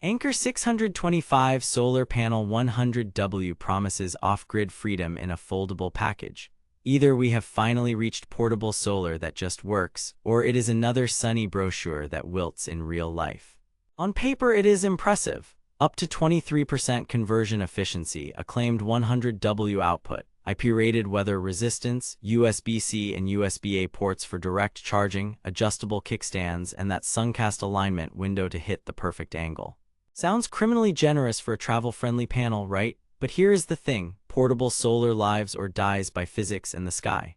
Anker 625 Solar Panel 100W promises off-grid freedom in a foldable package. Either we have finally reached portable solar that just works, or it is another sunny brochure that wilts in real life. On paper it is impressive. Up to 23% conversion efficiency, a claimed 100W output, IP-rated weather resistance, USB-C and USB-A ports for direct charging, adjustable kickstands, and that suncast alignment window to hit the perfect angle. Sounds criminally generous for a travel-friendly panel, right? But here is the thing, portable solar lives or dies by physics and the sky.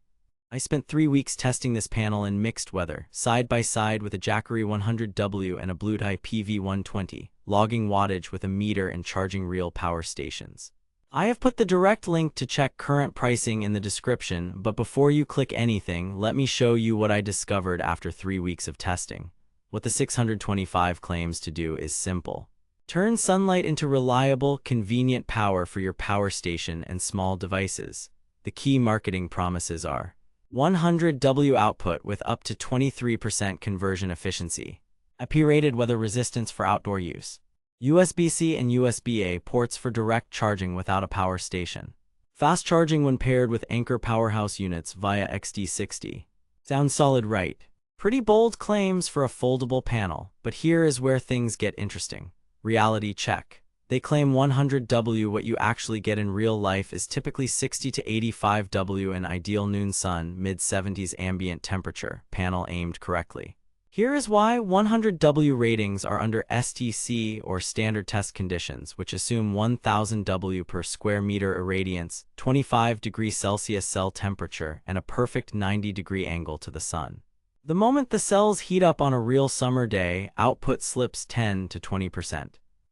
I spent 3 weeks testing this panel in mixed weather, side by side with a Jackery 100W and a Bluetooth PV120, logging wattage with a meter and charging real power stations. I have put the direct link to check current pricing in the description, but before you click anything, let me show you what I discovered after 3 weeks of testing. What the 625 claims to do is simple. Turn sunlight into reliable, convenient power for your power station and small devices. The key marketing promises are 100W output with up to 23% conversion efficiency, IP-rated weather resistance for outdoor use, USB-C and USB-A ports for direct charging without a power station, fast charging when paired with Anker powerhouse units via XD60. Sounds solid, right? Pretty bold claims for a foldable panel, but here is where things get interesting. Reality check. They claim 100W. What you actually get in real life is typically 60 to 85W in ideal noon sun, mid-70s ambient temperature, panel aimed correctly. Here is why 100W ratings are under STC or standard test conditions, which assume 1000W per square meter irradiance, 25 degrees Celsius cell temperature, and a perfect 90-degree angle to the sun. The moment the cells heat up on a real summer day, output slips 10 to 20%.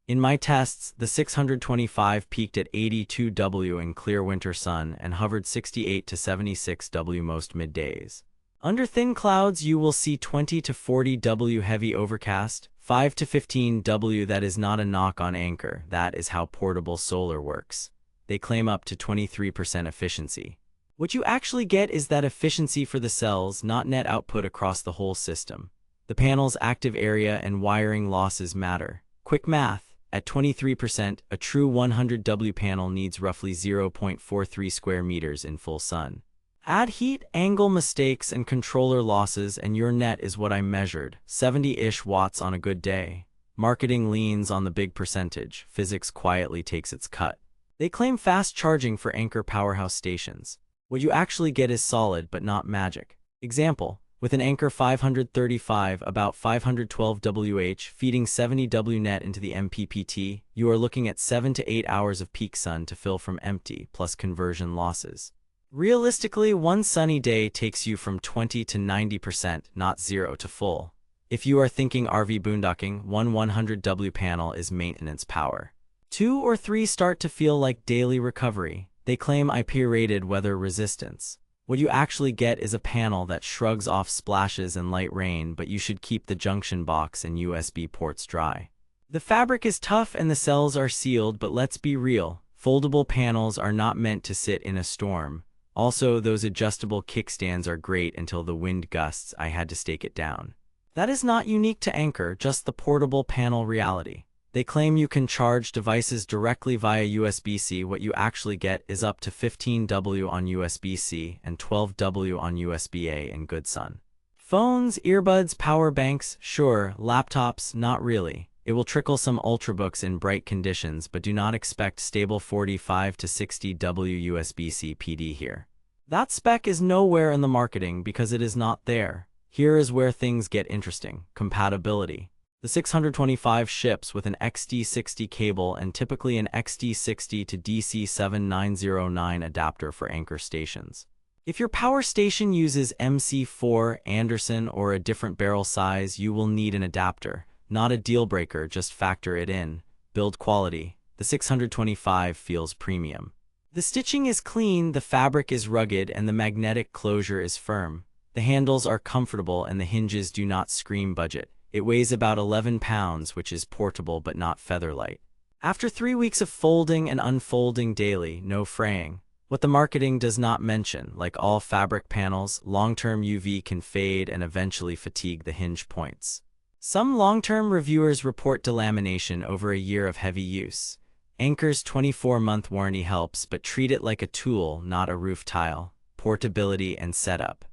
In my tests, the 625 peaked at 82W in clear winter sun and hovered 68 to 76W most middays. Under thin clouds, you will see 20 to 40W heavy overcast, 5 to 15W. That is not a knock on Anker, that is how portable solar works. They claim up to 23% efficiency. What you actually get is that efficiency for the cells, not net output across the whole system. The panel's active area and wiring losses matter. Quick math, at 23%, a true 100W panel needs roughly 0.43 square meters in full sun. Add heat, angle mistakes, and controller losses, and your net is what I measured, 70-ish watts on a good day. Marketing leans on the big percentage. Physics quietly takes its cut. They claim fast charging for Anker powerhouse stations. What you actually get is solid but not magic. Example, with an Anker 535 about 512WH feeding 70W net into the MPPT, you are looking at 7 to 8 hours of peak sun to fill from empty, plus conversion losses. Realistically, one sunny day takes you from 20 to 90%, not 0 to full. If you are thinking RV boondocking, one 100W panel is maintenance power. 2 or 3 start to feel like daily recovery. They claim IP-rated weather resistance. What you actually get is a panel that shrugs off splashes and light rain, but you should keep the junction box and USB ports dry. The fabric is tough and the cells are sealed, but let's be real. Foldable panels are not meant to sit in a storm. Also, those adjustable kickstands are great until the wind gusts. I had to stake it down. That is not unique to Anker, just the portable panel reality. They claim you can charge devices directly via USB-C. What you actually get is up to 15W on USB-C and 12W on USB-A in good sun. Phones, earbuds, power banks, sure. Laptops, not really. It will trickle some ultrabooks in bright conditions, but do not expect stable 45 to 60W USB-C PD here. That spec is nowhere in the marketing because it is not there. Here is where things get interesting. Compatibility. The 625 ships with an XD60 cable and typically an XD60 to DC7909 adapter for Anker stations. If your power station uses MC4, Anderson, or a different barrel size, you will need an adapter. Not a deal breaker, just factor it in. Build quality. The 625 feels premium. The stitching is clean, the fabric is rugged, and the magnetic closure is firm. The handles are comfortable and the hinges do not scream budget. It weighs about 11 pounds, which is portable but not featherlight. After 3 weeks of folding and unfolding daily, no fraying. What the marketing does not mention, like all fabric panels, long-term UV can fade and eventually fatigue the hinge points. Some long-term reviewers report delamination over a year of heavy use. Anker's 24-month warranty helps, but treat it like a tool, not a roof tile. Portability and setup.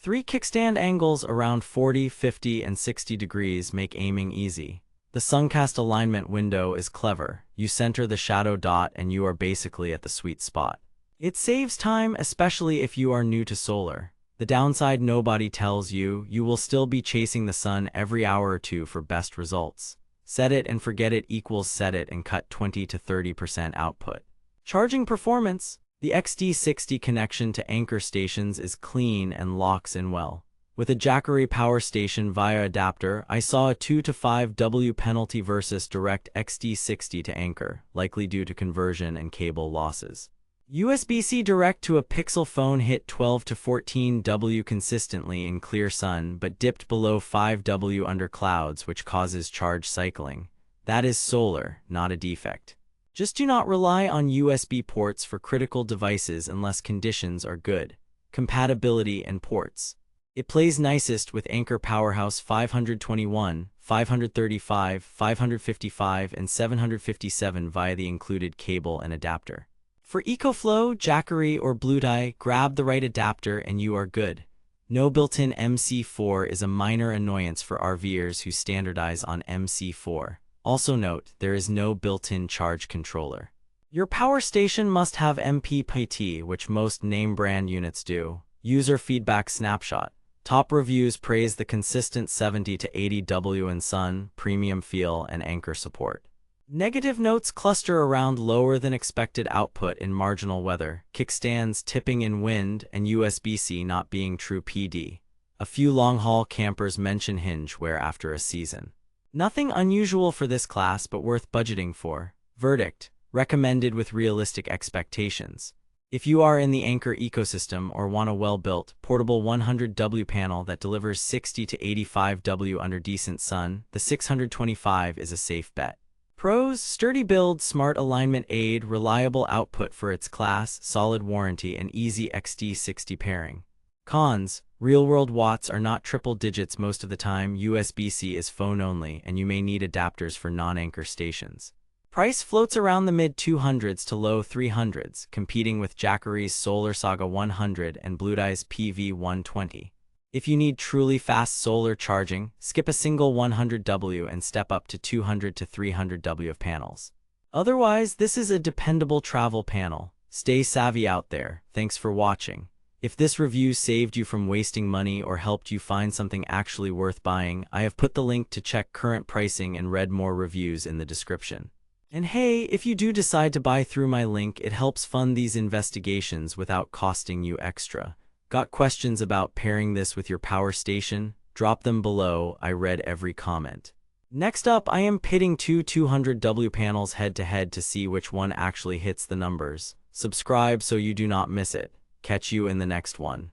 3 kickstand angles around 40, 50, and 60 degrees make aiming easy. The suncast alignment window is clever. You center the shadow dot and you are basically at the sweet spot. It saves time, especially if you are new to solar. The downside nobody tells you, you will still be chasing the sun every hour or two for best results. Set it and forget it equals set it and cut 20 to 30% output. Charging performance. The XD60 connection to Anker stations is clean and locks in well. With a Jackery power station via adapter, I saw a 2 to 5 W penalty versus direct XD60 to Anker, likely due to conversion and cable losses. USB-C direct to a Pixel phone hit 12 to 14 W consistently in clear sun but dipped below 5 W under clouds, which causes charge cycling. That is solar, not a defect. Just do not rely on USB ports for critical devices unless conditions are good. Compatibility and ports. It plays nicest with Anker Powerhouse 521, 535, 555, and 757 via the included cable and adapter. For EcoFlow, Jackery, or Bluetooth, grab the right adapter and you are good. No built-in MC4 is a minor annoyance for RVers who standardize on MC4. Also note, there is no built-in charge controller. Your power station must have MPPT, which most name-brand units do. User feedback snapshot. Top reviews praise the consistent 70 to 80 W in sun, premium feel, and Anker support. Negative notes cluster around lower than expected output in marginal weather, kickstands tipping in wind, and USB-C not being true PD. A few long-haul campers mention hinge wear after a season. Nothing unusual for this class, but worth budgeting for. Verdict: recommended with realistic expectations. If you are in the Anker ecosystem or want a well-built, portable 100W panel that delivers 60 to 85 W under decent sun, the 625 is a safe bet. Pros: sturdy build, smart alignment aid, reliable output for its class, solid warranty, and easy XD60 pairing. Cons: real-world watts are not triple digits most of the time, USB-C is phone-only, and you may need adapters for non-Anker stations. Price floats around the mid-200s to low 300s, competing with Jackery's Solar Saga 100 and Bluetooth's PV120. If you need truly fast solar charging, skip a single 100W and step up to 200 to 300W of panels. Otherwise, this is a dependable travel panel. Stay savvy out there. Thanks for watching. If this review saved you from wasting money or helped you find something actually worth buying, I have put the link to check current pricing and read more reviews in the description. And hey, if you do decide to buy through my link, it helps fund these investigations without costing you extra. Got questions about pairing this with your power station? Drop them below. I read every comment. Next up, I am pitting two 200W panels head-to-head to see which one actually hits the numbers. Subscribe so you do not miss it. Catch you in the next one.